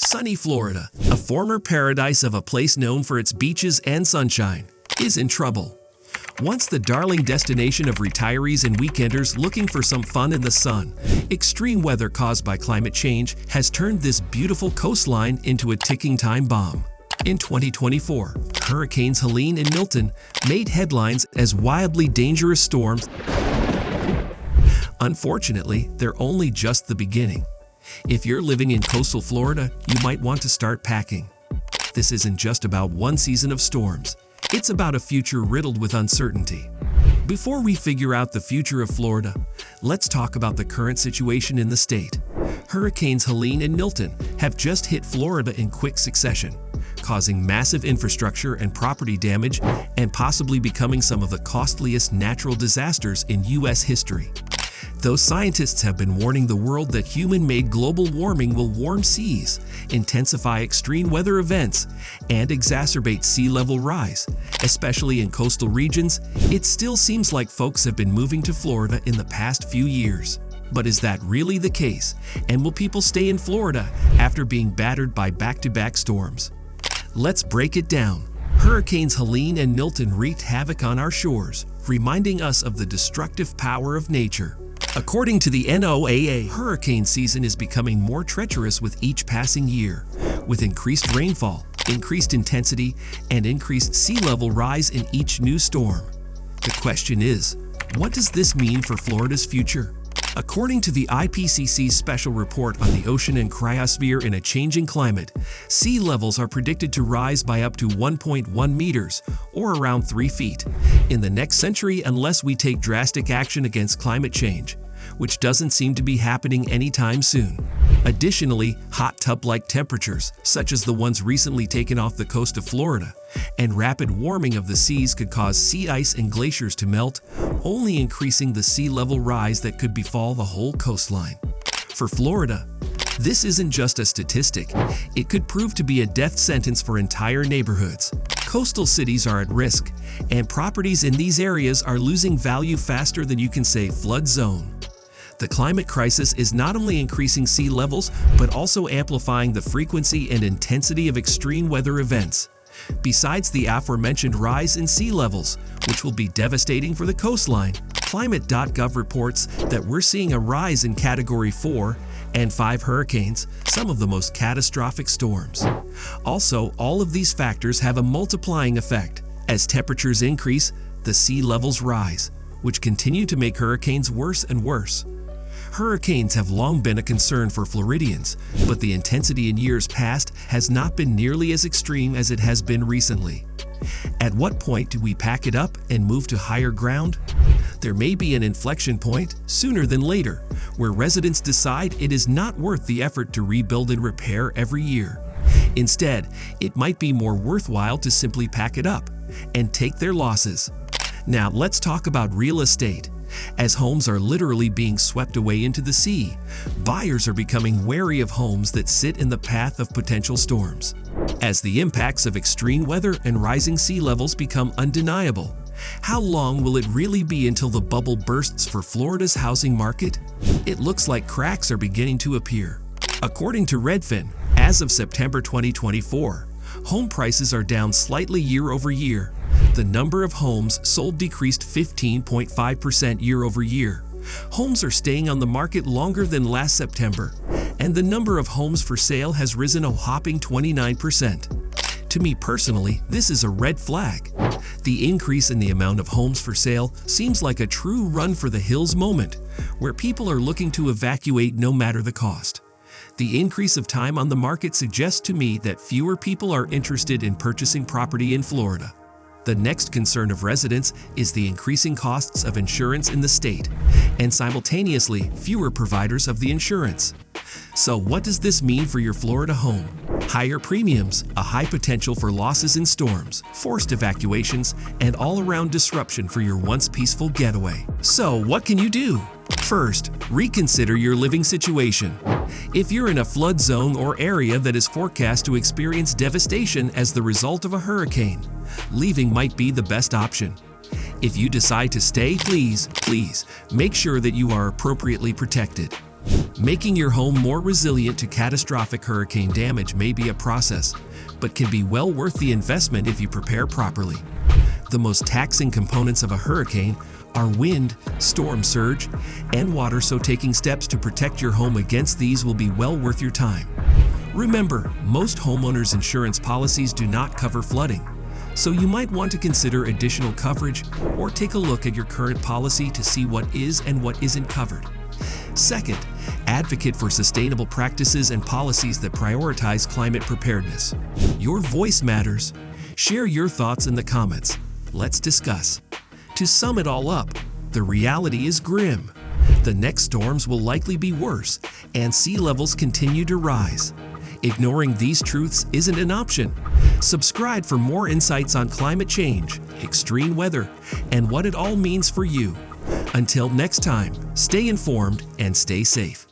Sunny Florida, a former paradise of a place known for its beaches and sunshine, is in trouble. Once the darling destination of retirees and weekenders looking for some fun in the sun, extreme weather caused by climate change has turned this beautiful coastline into a ticking time bomb. In 2024, Hurricanes Helene and Milton made headlines as wildly dangerous storms. Unfortunately, they're only just the beginning. If you're living in coastal Florida, you might want to start packing. This isn't just about one season of storms. It's about a future riddled with uncertainty. Before we figure out the future of Florida, let's talk about the current situation in the state. Hurricanes Helene and Milton have just hit Florida in quick succession, causing massive infrastructure and property damage and possibly becoming some of the costliest natural disasters in U.S. history. Though scientists have been warning the world that human-made global warming will warm seas, intensify extreme weather events, and exacerbate sea level rise, especially in coastal regions, it still seems like folks have been moving to Florida in the past few years. But is that really the case? And will people stay in Florida after being battered by back-to-back storms? Let's break it down. Hurricanes Helene and Milton wreaked havoc on our shores, reminding us of the destructive power of nature. According to the NOAA, hurricane season is becoming more treacherous with each passing year, with increased rainfall, increased intensity, and increased sea level rise in each new storm. The question is, what does this mean for Florida's future? According to the IPCC's special report on the ocean and cryosphere in a changing climate, sea levels are predicted to rise by up to 1.1 meters, or around 3 feet, in the next century unless we take drastic action against climate change, which doesn't seem to be happening anytime soon. Additionally, hot tub-like temperatures, such as the ones recently taken off the coast of Florida, and rapid warming of the seas could cause sea ice and glaciers to melt, only increasing the sea level rise that could befall the whole coastline. For Florida, this isn't just a statistic. It could prove to be a death sentence for entire neighborhoods. Coastal cities are at risk, and properties in these areas are losing value faster than you can say flood zone. The climate crisis is not only increasing sea levels, but also amplifying the frequency and intensity of extreme weather events. Besides the aforementioned rise in sea levels, which will be devastating for the coastline, Climate.gov reports that we're seeing a rise in Category 4 and 5 hurricanes, some of the most catastrophic storms. Also, all of these factors have a multiplying effect. As temperatures increase, the sea levels rise, which continue to make hurricanes worse and worse. Hurricanes have long been a concern for Floridians, but the intensity in years past has not been nearly as extreme as it has been recently. At what point do we pack it up and move to higher ground? There may be an inflection point, sooner than later, where residents decide it is not worth the effort to rebuild and repair every year. Instead, it might be more worthwhile to simply pack it up and take their losses. Now let's talk about real estate. As homes are literally being swept away into the sea, buyers are becoming wary of homes that sit in the path of potential storms. As the impacts of extreme weather and rising sea levels become undeniable, how long will it really be until the bubble bursts for Florida's housing market? It looks like cracks are beginning to appear. According to Redfin, as of September 2024, home prices are down slightly year over year. The number of homes sold decreased 15.5% year over year. Homes are staying on the market longer than last September, and the number of homes for sale has risen a whopping 29%. To me personally, this is a red flag. The increase in the amount of homes for sale seems like a true run for the hills moment, where people are looking to evacuate no matter the cost. The increase of time on the market suggests to me that fewer people are interested in purchasing property in Florida. The next concern of residents is the increasing costs of insurance in the state, and simultaneously fewer providers of the insurance. So what does this mean for your Florida home? Higher premiums, a high potential for losses in storms, forced evacuations, and all-around disruption for your once peaceful getaway. So what can you do? First, reconsider your living situation. If you're in a flood zone or area that is forecast to experience devastation as the result of a hurricane, leaving might be the best option. If you decide to stay, please make sure that you are appropriately protected. Making your home more resilient to catastrophic hurricane damage may be a process, but can be well worth the investment if you prepare properly. The most taxing components of a hurricane are wind, storm surge, and water, so taking steps to protect your home against these will be well worth your time. Remember, most homeowners' insurance policies do not cover flooding, so you might want to consider additional coverage or take a look at your current policy to see what is and what isn't covered. Second, advocate for sustainable practices and policies that prioritize climate preparedness. Your voice matters. Share your thoughts in the comments. Let's discuss. To sum it all up, the reality is grim. The next storms will likely be worse, and sea levels continue to rise. Ignoring these truths isn't an option. Subscribe for more insights on climate change, extreme weather, and what it all means for you. Until next time, stay informed and stay safe.